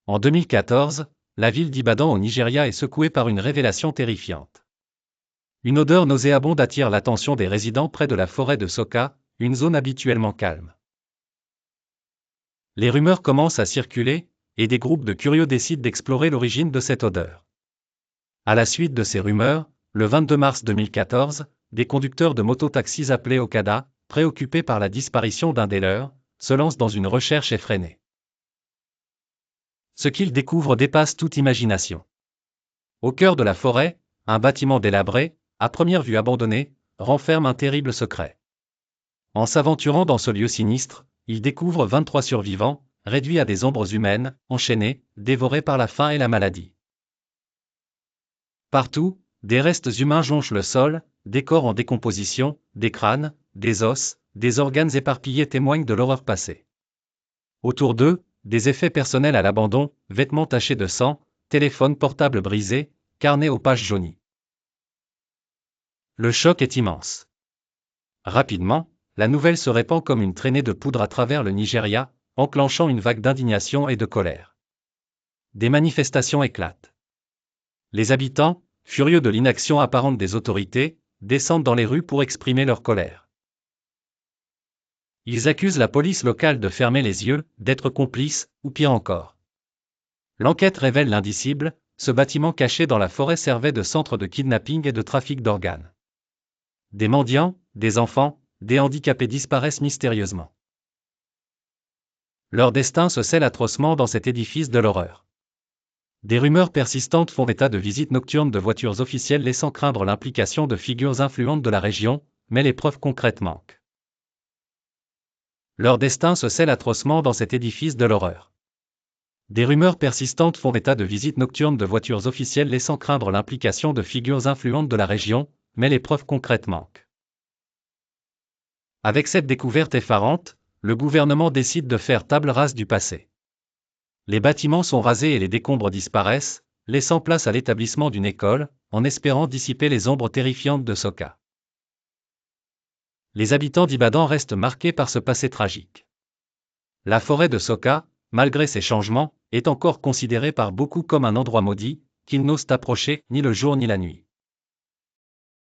En 2014, la ville d'Ibadan au Nigeria est secouée par une révélation terrifiante. Une odeur nauséabonde attire l'attention des résidents près de la forêt de Soka, une zone habituellement calme. Les rumeurs commencent à circuler, et des groupes de curieux décident d'explorer l'origine de cette odeur. À la suite de ces rumeurs, le 22 mars 2014, des conducteurs de mototaxis appelés Okada, préoccupés par la disparition d'un des leurs, se lancent dans une recherche effrénée. Ce qu'ils découvrent dépasse toute imagination. Au cœur de la forêt, un bâtiment délabré, à première vue abandonné, renferme un terrible secret. En s'aventurant dans ce lieu sinistre, ils découvrent 23 survivants, réduits à des ombres humaines, enchaînés, dévorés par la faim et la maladie. Partout, des restes humains jonchent le sol, des corps en décomposition, des crânes, des os, des organes éparpillés témoignent de l'horreur passée. Autour d'eux, des effets personnels à l'abandon, vêtements tachés de sang, téléphones portables brisés, carnets aux pages jaunies. Le choc est immense. Rapidement, la nouvelle se répand comme une traînée de poudre à travers le Nigeria, enclenchant une vague d'indignation et de colère. Des manifestations éclatent. Les habitants, furieux de l'inaction apparente des autorités, descendent dans les rues pour exprimer leur colère. Ils accusent la police locale de fermer les yeux, d'être complice, ou pire encore. L'enquête révèle l'indicible, ce bâtiment caché dans la forêt servait de centre de kidnapping et de trafic d'organes. Des mendiants, des enfants, des handicapés disparaissent mystérieusement. Leur destin se scelle atrocement dans cet édifice de l'horreur. Des rumeurs persistantes font état de visites nocturnes de voitures officielles laissant craindre l'implication de figures influentes de la région, mais les preuves concrètes manquent. Leur destin se scelle atrocement dans cet édifice de l'horreur. Des rumeurs persistantes font état de visites nocturnes de voitures officielles laissant craindre l'implication de figures influentes de la région, mais les preuves concrètes manquent. Avec cette découverte effarante, le gouvernement décide de faire table rase du passé. Les bâtiments sont rasés et les décombres disparaissent, laissant place à l'établissement d'une école, en espérant dissiper les ombres terrifiantes de Soka. Les habitants d'Ibadan restent marqués par ce passé tragique. La forêt de Soka, malgré ces changements, est encore considérée par beaucoup comme un endroit maudit, qu'ils n'osent approcher ni le jour ni la nuit.